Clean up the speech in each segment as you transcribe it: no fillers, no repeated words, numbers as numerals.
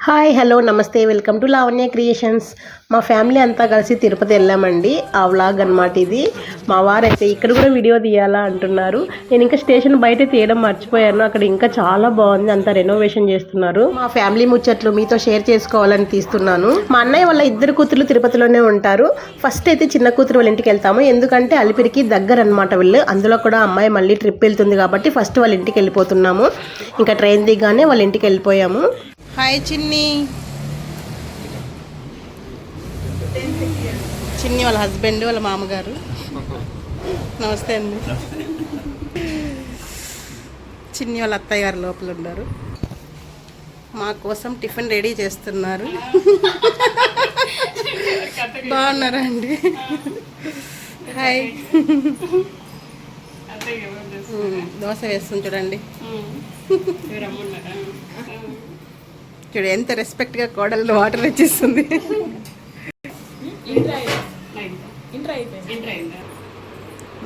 Hi hello నమస్తే welcome to Lavanya creations. మా family అంతా కలిసి తిరుపతి వెళ్ళామండి. ఆ వ్లాగ్ అనమాట ఇది. మా వారైతే ఇక్కడ కూడా వీడియో తీయాలా అంటున్నారు. నేను ఇంకా స్టేషన్ బయట తీయడం మర్చిపోయాను. అక్కడ ఇంకా చాలా బాగుంది, అంతా రెనోవేషన్ చేస్తున్నారు. మా ఫ్యామిలీ ముచ్చట్లు మీతో షేర్ చేసుకోవాలని తీస్తున్నాను. మా అన్నయ్య వాళ్ళ ఇద్దరు కూతురు తిరుపతిలోనే ఉంటారు. ఫస్ట్ అయితే చిన్న కూతురు వాళ్ళ ఇంటికి వెళ్తాము, ఎందుకంటే అలిపిరికి దగ్గర అనమాట వీళ్ళు. అందులో కూడా అమ్మాయి మళ్ళీ ట్రిప్ వెళ్తుంది కాబట్టి ఫస్ట్ వాళ్ళ ఇంటికి వెళ్ళిపోతున్నాము. ఇంకా ట్రైన్ దిగానే వాళ్ళ ఇంటికి వెళ్ళిపోయాము. హాయ్ చిన్ని. చిన్ని వాళ్ళ హస్బెండ్, వాళ్ళ మామగారు. నమస్తే అండి. చిన్ని వాళ్ళ అత్తయ్య గారు లోపల ఉన్నారు. మా కోసం టిఫిన్ రెడీ చేస్తున్నారు. బాగున్నారా అండి? హాయ్. దోశ వేస్తుంది చూడండి. చూడు ఎంత రెస్పెక్ట్గా కోడలు వాటర్ ఇచ్చేస్తుంది.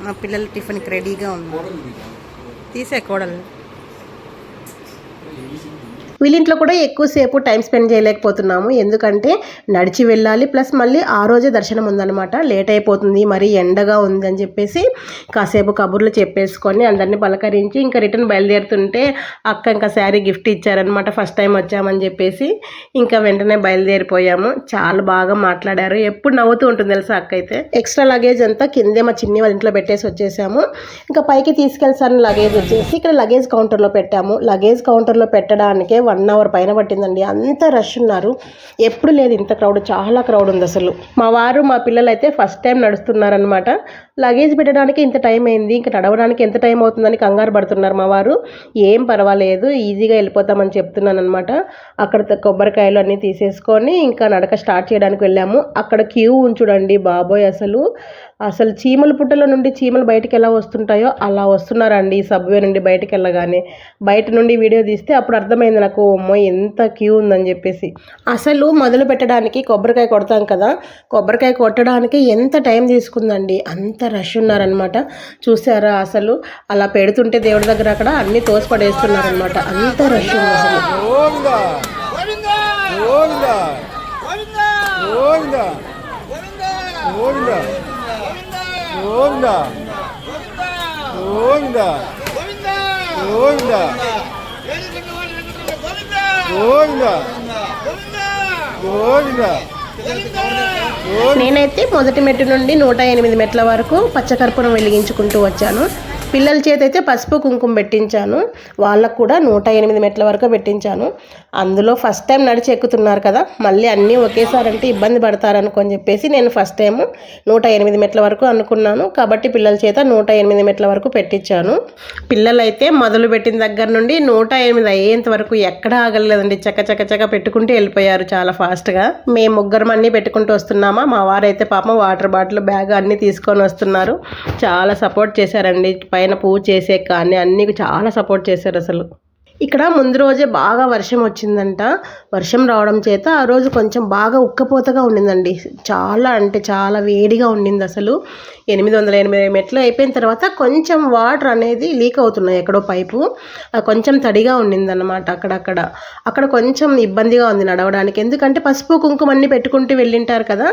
మా పిల్లలు టిఫిన్కి రెడీగా ఉన్నారు. తీసే కోడలు. వీళ్ళింట్లో కూడా ఎక్కువసేపు టైం స్పెండ్ చేయలేకపోతున్నాము, ఎందుకంటే నడిచి వెళ్ళాలి, ప్లస్ మళ్ళీ ఆ రోజే దర్శనం ఉందన్నమాట. లేట్ అయిపోతుంది, మరీ ఎండగా ఉంది అని చెప్పేసి కాసేపు కబుర్లు చెప్పేసుకొని అందరినీ పలకరించి ఇంకా రిటర్న్ బయలుదేరుతుంటే అక్క ఇంకా శారీ గిఫ్ట్ ఇచ్చారనమాట. ఫస్ట్ టైం వచ్చామని చెప్పేసి ఇంకా వెంటనే బయలుదేరిపోయాము. చాలా బాగా మాట్లాడారు, ఎప్పుడు నవ్వుతూ ఉంటుంది తెలుసా అక్క అయితే. ఎక్స్ట్రా లగేజ్ అంతా కిందే మా చిన్ని వాళ్ళ ఇంట్లో పెట్టేసి వచ్చేసాము. ఇంకా పైకి తీసుకెళ్తాను లగేజ్ వచ్చేసి ఇక్కడ లగేజ్ కౌంటర్లో పెట్టాము. లగేజ్ కౌంటర్లో పెట్టడానికే 1 అవర్ పైన పట్టిందండి. అంత రష్ ఉన్నారు, ఎప్పుడు లేదు ఇంత క్రౌడ్. చాలా క్రౌడ్ ఉంది అసలు. మా వారు మా పిల్లలు అయితే ఫస్ట్ టైం నడుస్తున్నారనమాట. లగేజ్ పెట్టడానికి ఇంత టైం అయింది, ఇంకా నడవడానికి ఎంత టైం అవుతుందని కంగారు పడుతున్నారు మా వారు. ఏం పర్వాలేదు, ఈజీగా వెళ్ళిపోతామని చెప్తున్నాను అనమాట. అక్కడ కొబ్బరికాయలు అన్నీ తీసేసుకొని ఇంకా నడక స్టార్ట్ చేయడానికి వెళ్ళాము. అక్కడ క్యూ ఉంచుడండి బాబోయ్, అసలు చీమల పుట్టలో నుండి చీమలు బయటికి ఎలా వస్తుంటాయో అలా వస్తున్నారండి. సబ్వే నుండి బయటికి వెళ్ళగానే బయట నుండి వీడియో తీస్తే అప్పుడు అర్థమైంది నాకు, అమ్మో ఎంత క్యూ ఉందని చెప్పేసి. అసలు మొదలు పెట్టడానికి కొబ్బరికాయ కొడతాం కదా, కొబ్బరికాయ కొట్టడానికి ఎంత టైం తీసుకుందండి, అంత రష్ ఉన్నారనమాట. చూసారా అసలు అలా పెడుతుంటే దేవుడి దగ్గర అక్కడ అన్ని తోసిపడేస్తున్నారనమాట. అంత రష్ ఉంది అసలు. నేనైతే మొదటి మెట్టు నుండి 108 మెట్ల వరకు పచ్చకర్పూరం వెలిగించుకుంటూ వచ్చాను. పిల్లల చేత అయితే పసుపు కుంకుమ పెట్టించాను. వాళ్ళకు కూడా 108 మెట్ల వరకు పెట్టించాను. అందులో ఫస్ట్ టైం నడిచి ఎక్కుతున్నారు కదా, మళ్ళీ అన్నీ ఒకేసారి అంటే ఇబ్బంది పడతారనుకొని చెప్పేసి నేను ఫస్ట్ టైం 108 మెట్ల వరకు అనుకున్నాను. కాబట్టి పిల్లల చేత 108 మెట్ల వరకు పెట్టించాను. పిల్లలైతే మొదలు పెట్టిన దగ్గర నుండి 108 అయ్యేంత వరకు ఎక్కడ ఆగలేదండి. చక్క పెట్టుకుంటూ వెళ్ళిపోయారు చాలా ఫాస్ట్గా. మేము ముగ్గురం అన్నీ పెట్టుకుంటూ వస్తున్నామా. మా వారైతే పాపం వాటర్ బాటిల్, బ్యాగ్ అన్నీ తీసుకొని వస్తున్నారు. చాలా సపోర్ట్ చేశారండి. పైన పూజ చేసే కానీ అన్నీ చాలా సపోర్ట్ చేశారు అసలు. ఇక్కడ ముందు రోజే బాగా వర్షం వచ్చిందంట. వర్షం రావడం చేత ఆ రోజు కొంచెం బాగా ఉక్కపోతగా ఉండిందండి. చాలా అంటే చాలా వేడిగా ఉండింది అసలు. 880 మెట్లు అయిపోయిన తర్వాత కొంచెం వాటర్ అనేది లీక్ అవుతున్నాయి ఎక్కడో పైపు, కొంచెం తడిగా ఉండిందన్నమాట. అక్కడ కొంచెం ఇబ్బందిగా ఉంది నడవడానికి, ఎందుకంటే పసుపు కుంకుమ అన్నీ పెట్టుకుంటూ వెళ్ళింటారు కదా,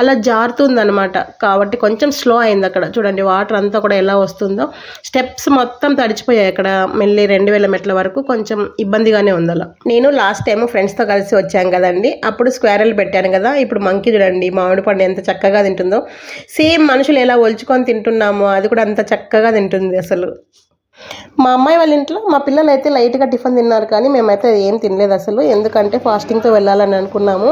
అలా జారుతుందన్నమాట. కాబట్టి కొంచెం స్లో అయింది అక్కడ. చూడండి వాటర్ అంతా కూడా ఎలా వస్తుందో. స్టెప్స్ మొత్తం తడిచిపోయాయి అక్కడ. మళ్ళీ 2000 మెట్ల వరకు కొంచెం ఇబ్బందిగానే ఉంది అలా. నేను లాస్ట్ టైం ఫ్రెండ్స్తో కలిసి వచ్చాం కదండి, అప్పుడు స్క్వేరల్ పెట్టాను కదా. ఇప్పుడు మంకీ చూడండి మామిడి పండు ఎంత చక్కగా తింటుందో. సేమ్ మనుషులు ఎలా ఒలుచుకొని తింటున్నామో అది కూడా అంత చక్కగా తింటుంది అసలు. మా అమ్మాయి వాళ్ళ ఇంట్లో మా పిల్లలు అయితే లైట్గా టిఫిన్ తిన్నారు, కానీ మేమైతే ఏం తినలేదు అసలు, ఎందుకంటే ఫాస్టింగ్తో వెళ్ళాలని అనుకున్నాము.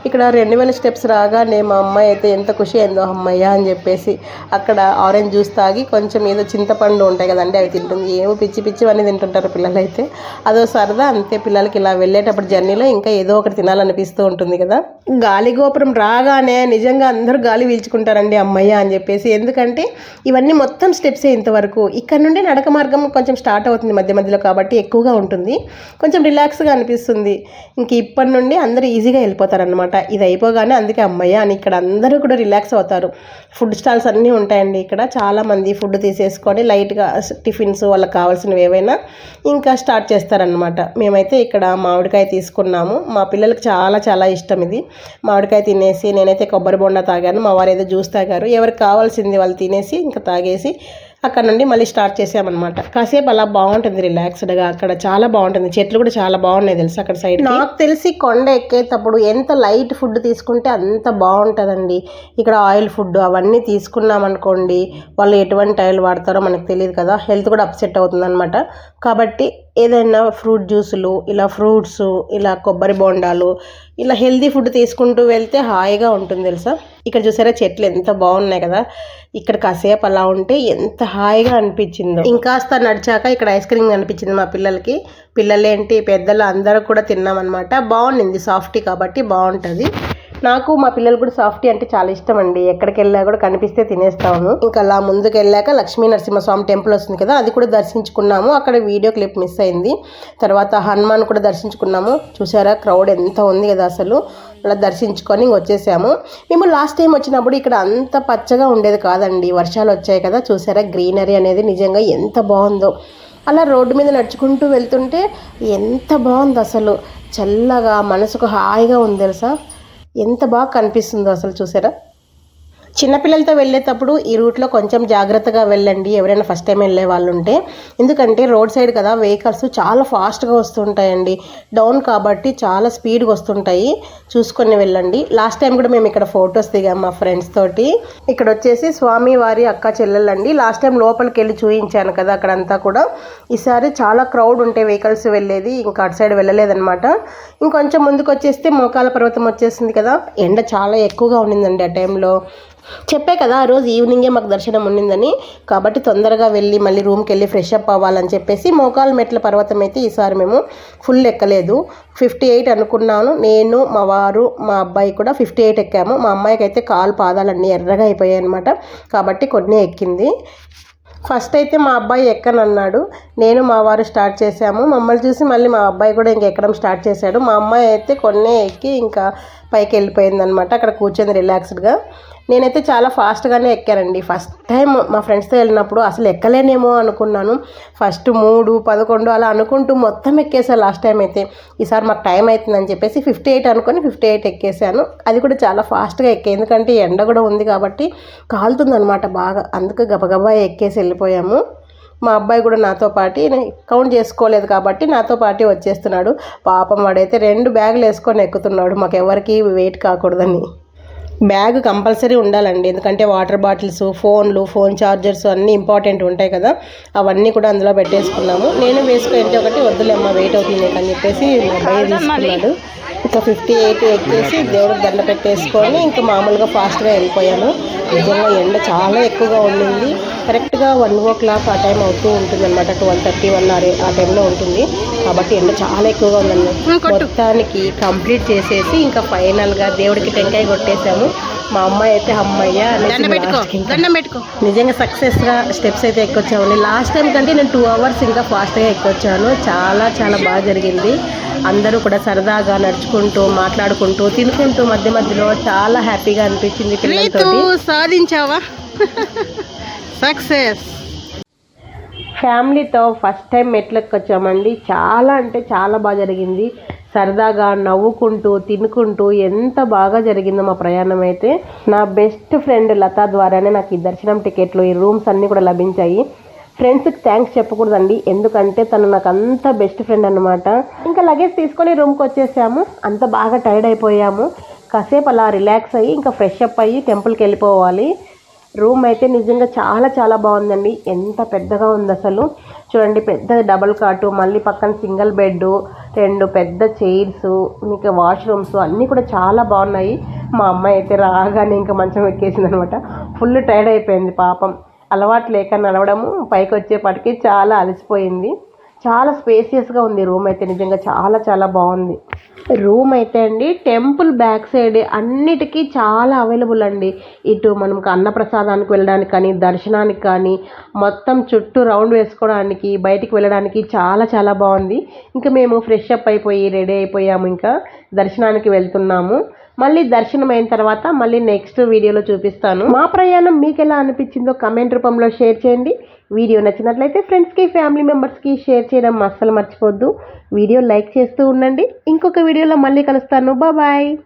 ఇక్కడ 2000 స్టెప్స్ రాగానే మా అమ్మాయి అయితే ఎంత ఖుషి అయిందో, అమ్మయ్య అని చెప్పేసి అక్కడ ఆరెంజ్ జ్యూస్ తాగి కొంచెం ఏదో చింతపండు ఉంటాయి కదండి అవి తింటుంది. ఏమో పిచ్చివన్నీ తింటుంటారు పిల్లలు అయితే. అదో సరదా అంతే పిల్లలకి. ఇలా వెళ్ళేటప్పుడు జర్నీలో ఇంకా ఏదో ఒకటి తినాలనిపిస్తూ ఉంటుంది కదా. గాలి గోపురం రాగానే నిజంగా అందరూ గాలి పీల్చుకుంటారండి అమ్మయ్య అని చెప్పేసి, ఎందుకంటే ఇవన్నీ మొత్తం స్టెప్సే ఇంతవరకు. ఇక్కడ నుండి నడక మార్గం మార్గం కొంచెం స్టార్ట్ అవుతుంది మధ్య మధ్యలో కాబట్టి ఎక్కువగా ఉంటుంది, కొంచెం రిలాక్స్గా అనిపిస్తుంది. ఇంక ఇప్పటి నుండి అందరూ ఈజీగా వెళ్ళిపోతారనమాట. ఇది అయిపోగానే అందుకే అమ్మయ్య అని ఇక్కడ అందరూ కూడా రిలాక్స్ అవుతారు. ఫుడ్ స్టాల్స్ అన్నీ ఉంటాయండి ఇక్కడ. చాలామంది ఫుడ్ తీసేసుకొని లైట్గా టిఫిన్స్ వాళ్ళకి కావాల్సినవి ఏవైనా ఇంకా స్టార్ట్ చేస్తారనమాట. మేమైతే ఇక్కడ మామిడికాయ తీసుకున్నాము. మా పిల్లలకి చాలా చాలా ఇష్టం ఇది. మామిడికాయ తినేసి నేనైతే కొబ్బరి బొండా తాగాను, మా వారు ఏదో జ్యూస్ తాగారు. ఎవరికి కావాల్సింది వాళ్ళు తినేసి ఇంకా తాగేసి అక్కడ నుండి మళ్ళీ స్టార్ట్ చేసామన్నమాట. కాసేపు అలా బాగుంటుంది రిలాక్స్డ్గా. అక్కడ చాలా బాగుంటుంది, చెట్లు కూడా చాలా బాగున్నాయి తెలుసు అక్కడ సైడ్. నాకు తెలిసి కొండ ఎక్కేటప్పుడు ఎంత లైట్ ఫుడ్ తీసుకుంటే అంత బాగుంటుందండి. ఇక్కడ ఆయిల్ ఫుడ్ అవన్నీ తీసుకున్నాం అనుకోండి, వాళ్ళు ఎటువంటి ఆయిల్ వాడతారో మనకు తెలియదు కదా, హెల్త్ కూడా అప్సెట్ అవుతుంది అనమాట. కాబట్టి ఏదైనా ఫ్రూట్ జ్యూసులు, ఇలా ఫ్రూట్స్, ఇలా కొబ్బరి బోండాలు, ఇలా హెల్దీ ఫుడ్ తీసుకుంటూ వెళ్తే హాయిగా ఉంటుంది తెలుసా. ఇక్కడ చూసారా చెట్లు ఎంత బాగున్నాయి కదా. ఇక్కడ కాసేపు అలా ఉంటే ఎంత హాయిగా అనిపించిందో. ఇంకాస్త నడిచాక ఇక్కడ ఐస్ క్రీమ్ కనిపించింది మా పిల్లలకి. పిల్లలేంటి పెద్దలు అందరూ కూడా తిన్నామన్నమాట. బాగుండింది, సాఫ్టీ కాబట్టి బాగుంటుంది. నాకు మా పిల్లలు కూడా సాఫ్టీ అంటే చాలా ఇష్టం అండి. ఎక్కడికి వెళ్ళా కూడా కనిపిస్తే తినేస్తాము. ఇంకా అలా ముందుకు వెళ్ళాక లక్ష్మీ నరసింహస్వామి టెంపుల్ వస్తుంది కదా, అది కూడా దర్శించుకున్నాము. అక్కడ వీడియో క్లిప్ మిస్ అయింది. తర్వాత హనుమాన్ కూడా దర్శించుకున్నాము. చూసారా క్రౌడ్ ఎంత ఉంది కదా అసలు. అలా దర్శించుకొని వచ్చేసాము. మేము లాస్ట్ టైం వచ్చినప్పుడు ఇక్కడ అంత పచ్చగా ఉండేది కాదండి, వర్షాలు వచ్చాయి కదా. చూసారా గ్రీనరీ అనేది నిజంగా ఎంత బాగుందో. అలా రోడ్డు మీద నడుచుకుంటూ వెళ్తుంటే ఎంత బాగుంది అసలు, చల్లగా మనసుకు హాయిగా ఉంది తెలుసా. ఎంత బాగా కనిపిస్తుందో అసలు చూసారా. చిన్నపిల్లలతో వెళ్ళేటప్పుడు ఈ రూట్లో కొంచెం జాగ్రత్తగా వెళ్ళండి, ఎవరైనా ఫస్ట్ టైం వెళ్ళే వాళ్ళు ఉంటే. ఎందుకంటే రోడ్ సైడ్ కదా, వెహికల్స్ చాలా ఫాస్ట్గా వస్తుంటాయండి. డౌన్ కాబట్టి చాలా స్పీడ్గా వస్తుంటాయి, చూసుకొని వెళ్ళండి. లాస్ట్ టైం కూడా మేము ఇక్కడ ఫొటోస్ దిగాం మా ఫ్రెండ్స్ తోటి. ఇక్కడ వచ్చేసి స్వామి వారి అక్క చెల్లెలండి. లాస్ట్ టైం లోపలికి వెళ్ళి చూపించాను కదా అక్కడంతా కూడా. ఈసారి చాలా క్రౌడ్ ఉంటే వెహికల్స్ వెళ్ళేది, ఇంకా అటు సైడ్ వెళ్ళలేదన్నమాట. ఇంకొంచెం ముందుకు వచ్చేస్తే మోకాల పర్వతం వచ్చేసింది కదా. ఎండ చాలా ఎక్కువగా ఉండిందండి ఆ టైంలో. చెప్పే కదా ఆ రోజు ఈవినింగే మాకు దర్శనం ఉండిందని, కాబట్టి తొందరగా వెళ్ళి మళ్ళీ రూమ్కి వెళ్ళి ఫ్రెష్ అప్ అవ్వాలని చెప్పేసి మోకాలు మెట్ల పర్వతం అయితే ఈసారి మేము ఫుల్ ఎక్కలేదు. 58 అనుకున్నాను నేను, మా వారు, మా అబ్బాయి కూడా 58 ఎక్కాము. మా అమ్మాయికి అయితే కాలు పాదాలన్నీ ఎర్రగా అయిపోయాయి అనమాట, కాబట్టి కొన్ని ఎక్కింది. ఫస్ట్ అయితే మా అబ్బాయి ఎక్కనన్నాడు, నేను మా వారు స్టార్ట్ చేసాము. మమ్మల్ని చూసి మళ్ళీ మా అబ్బాయి కూడా ఇంక ఎక్కడం స్టార్ట్ చేశాడు. మా అమ్మాయి అయితే కొన్నే ఎక్కి ఇంకా పైకి వెళ్ళిపోయింది అనమాట. అక్కడ కూర్చొని రిలాక్స్డ్గా. నేనైతే చాలా ఫాస్ట్గానే ఎక్కానండి. ఫస్ట్ టైం మా ఫ్రెండ్స్తో వెళ్ళినప్పుడు అసలు ఎక్కలేనేమో అనుకున్నాను. ఫస్ట్ 3, 11 అలా అనుకుంటూ మొత్తం ఎక్కేసాను లాస్ట్ టైం అయితే. ఈసారి మాకు టైం అవుతుందని చెప్పేసి 58 అనుకొని 58 ఎక్కేసాను. అది కూడా చాలా ఫాస్ట్గా ఎక్కే, ఎందుకంటే ఎండ కూడా ఉంది కాబట్టి కాలుతుందనమాట బాగా. అందుకే గబగబా ఎక్కేసి వెళ్ళిపోయాము. మా అబ్బాయి కూడా నాతో పాటు, కౌంట్ చేసుకోలేదు కాబట్టి నాతో పాటు వచ్చేస్తున్నాడు. పాపం వాడైతే 2 బ్యాగులు వేసుకొని ఎక్కుతున్నాడు, మాకెవరికి వెయిట్ కాకూడదని. బ్యాగ్ కంపల్సరీ ఉండాలండి, ఎందుకంటే వాటర్ బాటిల్స్, ఫోన్లు, ఫోన్ ఛార్జర్స్ అన్నీ ఇంపార్టెంట్ ఉంటాయి కదా, అవన్నీ కూడా అందులో పెట్టేసుకున్నాము. నేను వేసుకుంటే ఒకటి వద్దులేమ్మా వెయిట్ అవుతుంది అని చెప్పేసి మా అబ్బాయి తీసుకున్నాడు. ఇంకా 58 ఎక్కేసి దేవుడికి దండ పెట్టేసుకొని ఇంకా మామూలుగా ఫాస్ట్గా వెళ్ళిపోయాను. నిజంగా ఎండ చాలా ఎక్కువగా ఉండింది. కరెక్ట్గా 1 o'clock ఆ టైం అవుతూ ఉంటుంది అనమాట. 12:30, 1 ఆ టైంలో ఉంటుంది కాబట్టి ఎండ చాలా ఎక్కువగా ఉందండి. మొత్తానికి కంప్లీట్ చేసేసి ఇంకా ఫైనల్గా దేవుడికి టెంకాయ కొట్టేసాము. మా అమ్మాయి అయితే అమ్మయ్య నిజంగా సక్సెస్గా స్టెప్స్ అయితే ఎక్కొచ్చామండి. లాస్ట్ టైం కంటే నేను 2 hours ఇంకా ఫాస్ట్గా ఎక్కొచ్చాను. చాలా చాలా బాగా జరిగింది. అందరూ కూడా సరదాగా నడుచుకుంటూ, మాట్లాడుకుంటూ, తినుకుంటూ మధ్య మధ్యలో చాలా హ్యాపీగా అనిపించింది. పిల్లలతో సాధించావా సక్సెస్. ఫ్యామిలీతో ఫస్ట్ టైం మెట్లకి వచ్చామండి. చాలా అంటే చాలా బాగా జరిగింది. సరదాగా నవ్వుకుంటూ తినుకుంటూ ఎంత బాగా జరిగిందో మా ప్రయాణం అయితే. నా బెస్ట్ ఫ్రెండ్ లతా ద్వారానే నాకు ఈ దర్శనం టికెట్లు, ఈ రూమ్స్ అన్నీ కూడా లభించాయి. ఫ్రెండ్స్కి థ్యాంక్స్ చెప్పకూడదండి, ఎందుకంటే తను నాకు అంత బెస్ట్ ఫ్రెండ్ అనమాట. ఇంకా లగేజ్ తీసుకొని రూమ్కి వచ్చేసాము. అంత బాగా టైర్డ్ అయిపోయాము. కాసేపు అలా రిలాక్స్ అయ్యి ఇంకా ఫ్రెష్ అప్ అయ్యి టెంపుల్కి వెళ్ళిపోవాలి. రూమ్ అయితే నిజంగా చాలా చాలా బాగుందండి. ఎంత పెద్దగా ఉంది అసలు. చూడండి, పెద్ద డబుల్ కాటు, మళ్ళీ పక్కన సింగిల్ బెడ్, 2 పెద్ద చైర్స్, ఇంకా వాష్రూమ్స్ అన్నీ కూడా చాలా బాగున్నాయి. మా అమ్మాయి అయితే రాగానే ఇంకా మంచం ఎక్కేసింది అనమాట. ఫుల్ టైర్డ్ అయిపోయింది పాపం. అలవాటు లేక నడవడము, పైకి వచ్చేపటికి చాలా అలసిపోయింది. చాలా స్పేసియస్గా ఉంది రూమ్ అయితే, నిజంగా చాలా చాలా బాగుంది. రూమ్ అయితే అండి టెంపుల్ బ్యాక్ సైడ్ అన్నిటికీ చాలా అవైలబుల్ అండి. ఇటు మనకు అన్నప్రసాదానికి వెళ్ళడానికి కానీ, దర్శనానికి కానీ, మొత్తం చుట్టూ రౌండ్ వేసుకోవడానికి, బయటికి వెళ్ళడానికి చాలా చాలా బాగుంది. ఇంకా మేము ఫ్రెష్ అప్ అయిపోయి రెడీ అయిపోయాము, ఇంకా దర్శనానికి వెళ్తున్నాము. మళ్ళీ దర్శనం అయిన తర్వాత మళ్ళీ నెక్స్ట్ వీడియోలో చూపిస్తాను. మా ప్రయాణం మీకు ఎలా అనిపించిందో కమెంట్ రూపంలో షేర్ చేయండి. వీడియో నచ్చినట్లయితే ఫ్రెండ్స్కి, ఫ్యామిలీ మెంబర్స్కి షేర్ చేయడం అస్సలు మర్చిపోద్దు. వీడియో లైక్ చేస్తూ ఉండండి. ఇంకొక వీడియోలో మళ్ళీ కలుస్తాను. బాయ్.